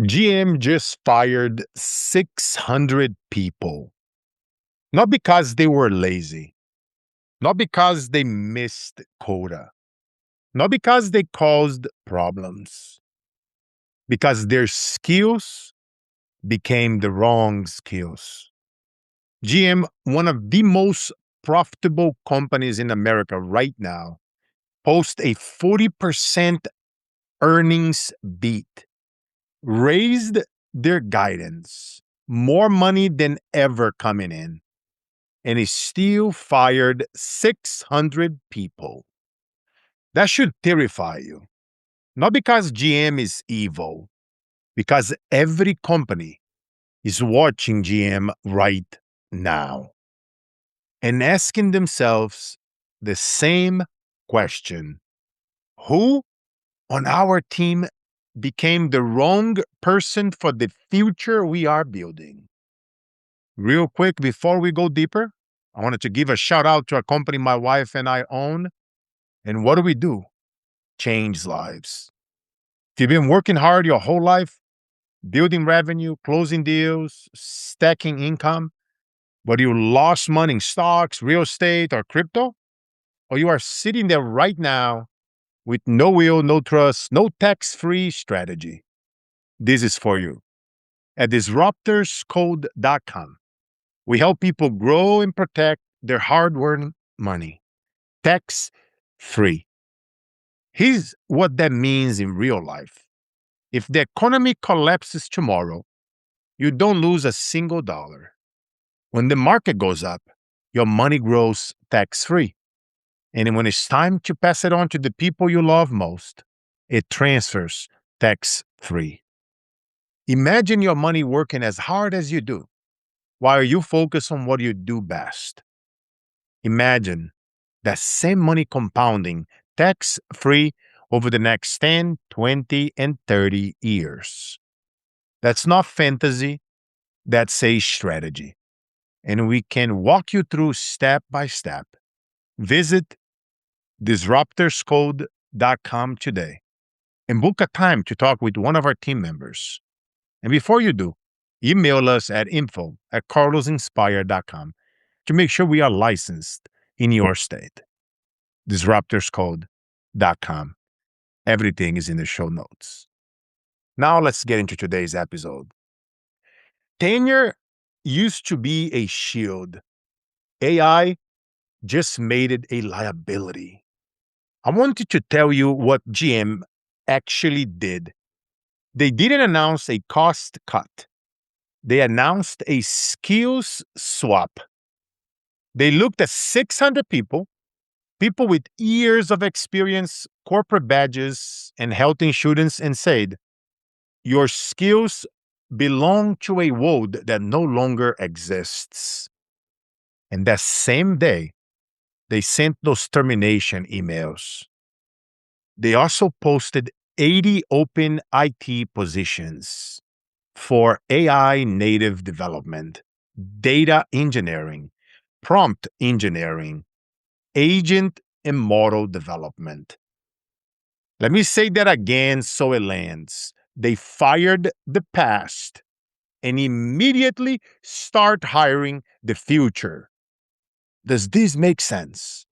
GM just fired 600 people, not because they were lazy, not because they missed quota, not because they caused problems, because their skills became the wrong skills. GM, one of the most profitable companies in America right now, post a 40% earnings beat, raised their guidance, more money than ever coming in, and he still fired 600 people. That should terrify you. Not because GM is evil, because every company is watching GM right now and asking themselves the same question: who on our team became the wrong person for the future we are building? Real quick, before we go deeper, I wanted to give a shout out to a company my wife and I own. And what do? Change lives. If you've been working hard your whole life, building revenue, closing deals, stacking income, but you lost money in stocks, real estate, or crypto, or you are sitting there right now with no will, no trust, no tax free strategy, this is for you. At disruptorscode.com, we help people grow and protect their hard earned money tax free. Here's what that means in real life. If the economy collapses tomorrow, you don't lose a single dollar. When the market goes up, your money grows tax free. And when it's time to pass it on to the people you love most, it transfers tax free. Imagine your money working as hard as you do while you focus on what you do best. Imagine that same money compounding tax free over the next 10, 20, and 30 years. That's not fantasy, that's a strategy. And we can walk you through step by step. Visit disruptorscode.com today and book a time to talk with one of our team members. And before you do, email us at info@carlosinspire.com to make sure we are licensed in your state. Disruptorscode.com. Everything is in the show notes. Now let's get into today's episode. Tenure used to be a shield. AI just made it a liability. I wanted to tell you what GM actually did. They didn't announce a cost cut. They announced a skills swap. They looked at 600 people, people with years of experience, corporate badges, and health insurance, and said, your skills belong to a world that no longer exists. And that same day, they sent those termination emails. They also posted 80 open IT positions for AI native development, data engineering, prompt engineering, agent and model development. Let me say that again so it lands. They fired the past and immediately start hiring the future. Does this make sense?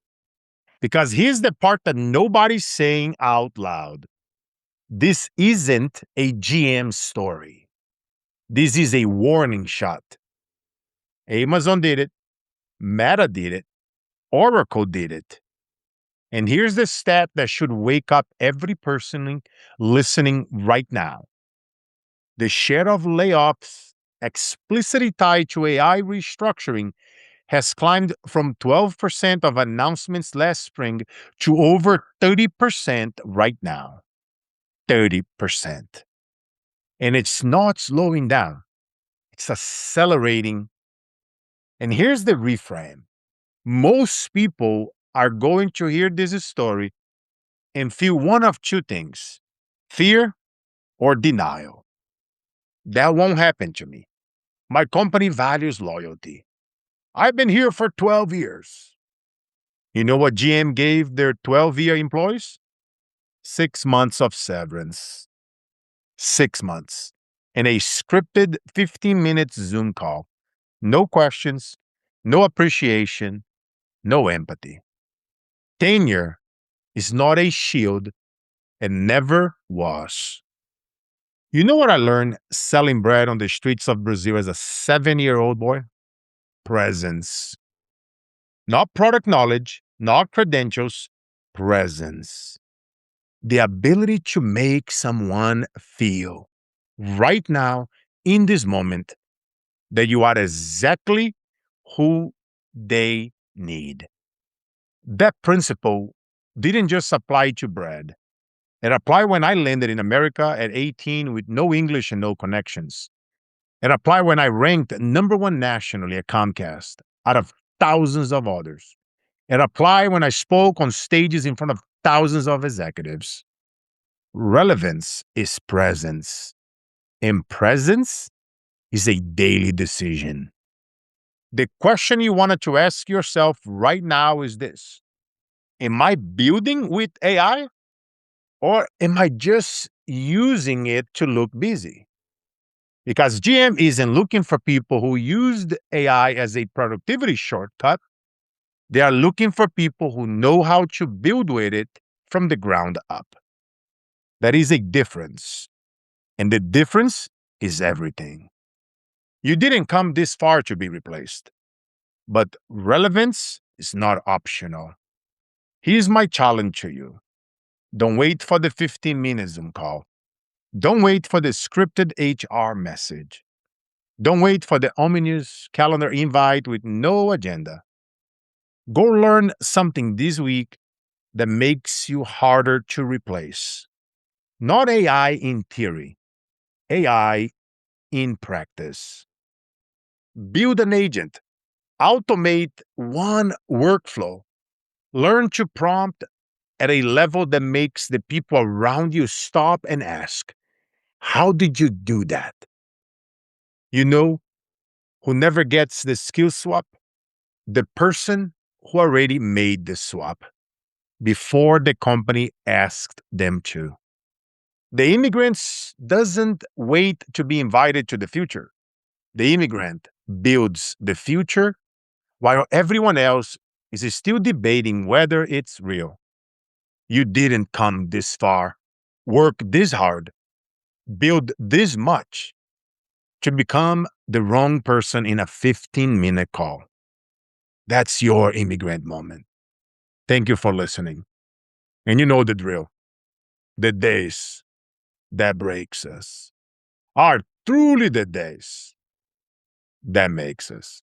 Because here's the part that nobody's saying out loud. This isn't a GM story. This is a warning shot. Amazon did it. Meta did it. Oracle did it. And here's the stat that should wake up every person listening right now. The share of layoffs explicitly tied to AI restructuring has climbed from 12% of announcements last spring to over 30% right now. 30%. And it's not slowing down, it's accelerating. And here's the reframe. Most people are going to hear this story and feel one of two things: fear or denial. That won't happen to me. My company values loyalty. I've been here for 12 years. You know what GM gave their 12-year employees? 6 months of severance. 6 months. in a scripted 15-minute Zoom call. No questions, no appreciation, no empathy. Tenure is not a shield and never was. You know what I learned selling bread on the streets of Brazil as a 7-year-old boy? Presence. Not product knowledge, not credentials, presence. The ability to make someone feel right now, in this moment, that you are exactly who they need. That principle didn't just apply to bread. It applied when I landed in America at 18 with no English and no connections. It applied when I ranked number one nationally at Comcast out of thousands of others. It applied when I spoke on stages in front of thousands of executives. Relevance is presence, and presence is a daily decision. The question you wanted to ask yourself right now is this: am I building with AI, or am I just using it to look busy? Because GM isn't looking for people who used AI as a productivity shortcut. They are looking for people who know how to build with it from the ground up. That is a difference. And the difference is everything. You didn't come this far to be replaced, but relevance is not optional. Here's my challenge to you: don't wait for the 15-minute Zoom call. Don't wait for the scripted HR message. Don't wait for the ominous calendar invite with no agenda. Go learn something this week that makes you harder to replace. Not AI in theory, AI in practice. Build an agent, automate one workflow, learn to prompt at a level that makes the people around you stop and ask, how did you do that? You know who never gets the skill swap? The person who already made the swap before the company asked them to. The immigrants doesn't wait to be invited to the future. The immigrant builds the future while everyone else is still debating whether it's real. You didn't come this far, work this hard, build this much to become the wrong person in a 15-minute call. That's your immigrant moment. Thank you for listening. And you know the drill. The days that breaks us are truly the days that makes us.